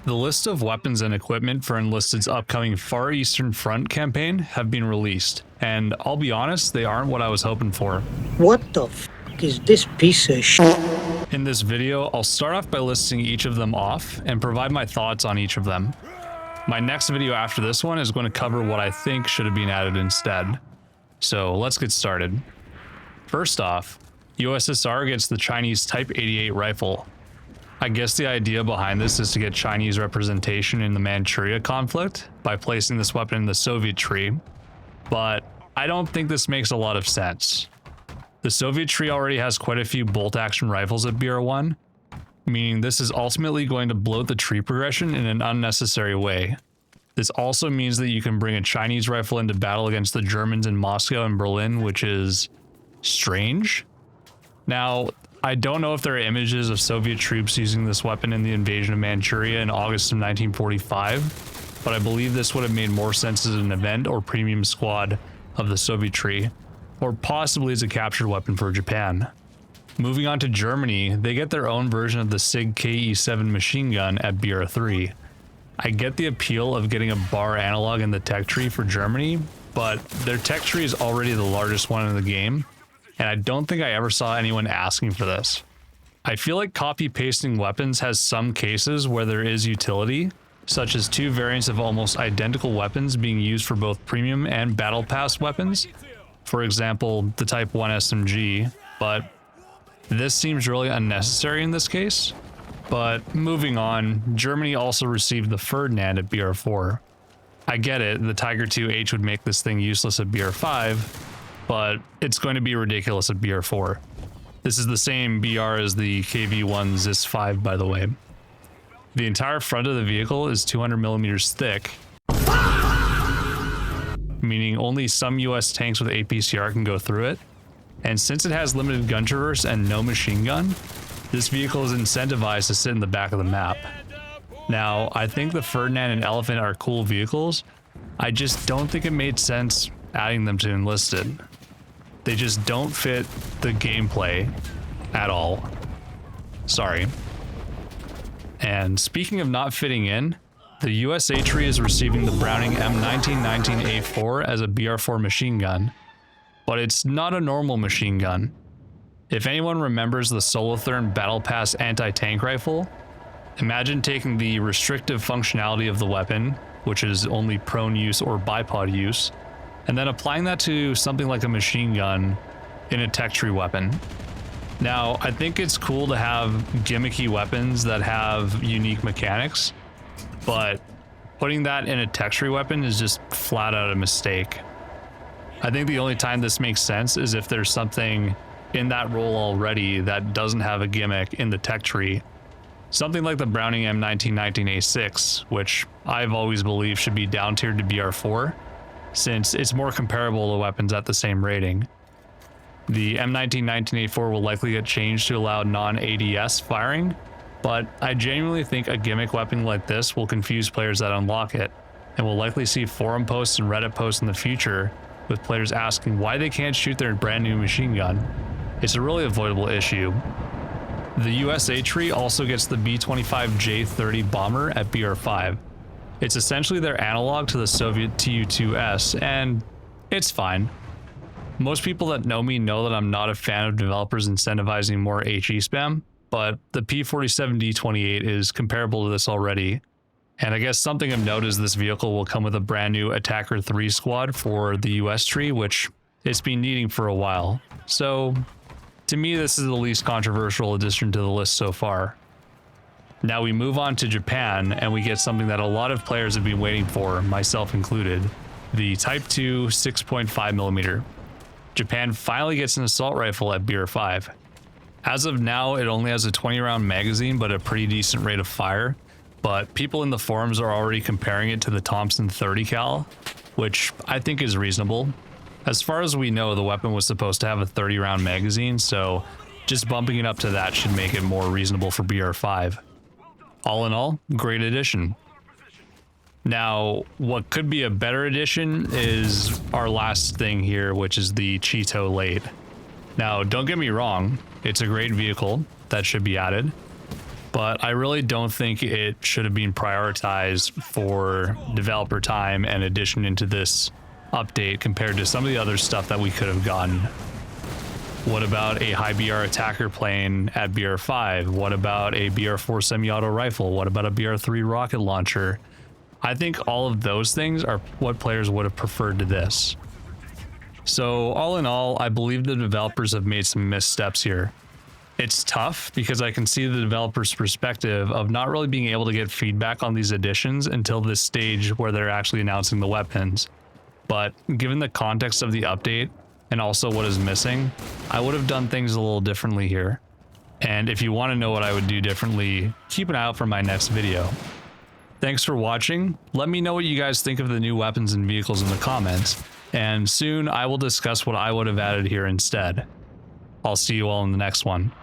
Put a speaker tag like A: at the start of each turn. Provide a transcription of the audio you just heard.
A: The list of weapons and equipment for Enlisted's upcoming Far Eastern Front campaign have been released, and I'll be honest, they aren't what I was hoping for.
B: What the f is this piece of shit?
A: In this video, I'll start off by listing each of them off and provide my thoughts on each of them. My next video after this one is going to cover what I think should have been added instead. So let's get started. First off, USSR gets the Chinese Type 88 rifle. I guess the idea behind this is to get Chinese representation in the Manchuria conflict by placing this weapon in the Soviet tree, but I don't think this makes a lot of sense. The Soviet tree already has quite a few bolt-action rifles at BR1, meaning this is ultimately going to bloat the tree progression in an unnecessary way. This also means that you can bring a Chinese rifle into battle against the Germans in Moscow and Berlin, which is strange. Now, I don't know if there are images of Soviet troops using this weapon in the invasion of Manchuria in August of 1945, but I believe this would have made more sense as an event or premium squad of the Soviet tree, or possibly as a captured weapon for Japan. Moving on to Germany, they get their own version of the SIG KE-7 machine gun at BR3. I get the appeal of getting a bar analog in the tech tree for Germany, but their tech tree is already the largest one in the game, and I don't think I ever saw anyone asking for this. I feel like copy-pasting weapons has some cases where there is utility, such as two variants of almost identical weapons being used for both premium and battle pass weapons. For example, the Type 1 SMG, but this seems really unnecessary in this case. But moving on, Germany also received the Ferdinand at BR4. I get it, the Tiger II-H would make this thing useless at BR5, but it's going to be ridiculous at BR4. This is the same BR as the KV-1 ZIS-5, by the way. The entire front of the vehicle is 200 millimeters thick, meaning only some US tanks with APCR can go through it. And since it has limited gun traverse and no machine gun, this vehicle is incentivized to sit in the back of the map. Now, I think the Ferdinand and Elephant are cool vehicles. I just don't think it made sense adding them to Enlisted. They just don't fit the gameplay at all. Sorry. And speaking of not fitting in, the USA tree is receiving the Browning M1919A4 as a BR4 machine gun, but it's not a normal machine gun. If anyone remembers the Solotherm Battle Pass anti-tank rifle, imagine taking the restrictive functionality of the weapon, which is only prone use or bipod use, and then applying that to something like a machine gun in a tech tree weapon. Now, I think it's cool to have gimmicky weapons that have unique mechanics, but putting that in a tech tree weapon is just flat out a mistake. I think the only time this makes sense is if there's something in that role already that doesn't have a gimmick in the tech tree. Something like the Browning M1919A6, which I've always believed should be down tiered to BR4, since it's more comparable to weapons at the same rating. The M1919A4 will likely get changed to allow non-ADS firing, but I genuinely think a gimmick weapon like this will confuse players that unlock it, and we'll likely see forum posts and Reddit posts in the future with players asking why they can't shoot their brand new machine gun. It's a really avoidable issue. The USA tree also gets the B-25J-30 bomber at BR5. It's essentially their analog to the Soviet Tu-2S, and it's fine. Most people that know me know that I'm not a fan of developers incentivizing more HE spam, but the P-47D-28 is comparable to this already. And I guess something of note is this vehicle will come with a brand new Attacker 3 squad for the US tree, which it's been needing for a while. So, to me, this is the least controversial addition to the list so far. Now we move on to Japan, and we get something that a lot of players have been waiting for, myself included, the Type 2 6.5mm. Japan finally gets an assault rifle at BR5. As of now, it only has a 20-round magazine, but a pretty decent rate of fire. But people in the forums are already comparing it to the Thompson 30 cal, which I think is reasonable. As far as we know, the weapon was supposed to have a 30-round magazine, so just bumping it up to that should make it more reasonable for BR5. All in all, great addition. Now, what could be a better addition is our last thing here, which is the Cheeto Late. Now, don't get me wrong, it's a great vehicle that should be added, but I really don't think it should have been prioritized for developer time and addition into this update compared to some of the other stuff that we could have gotten. What about a high BR attacker plane at BR5? What about a BR4 semi-auto rifle? What about a BR3 rocket launcher? I think all of those things are what players would have preferred to this. So all in all, I believe the developers have made some missteps here. It's tough because I can see the developer's perspective of not really being able to get feedback on these additions until this stage where they're actually announcing the weapons. But given the context of the update and also what is missing, I would have done things a little differently here. And if you want to know what I would do differently, keep an eye out for my next video. Thanks for watching. Let me know what you guys think of the new weapons and vehicles in the comments, and soon I will discuss what I would have added here instead. I'll see you all in the next one.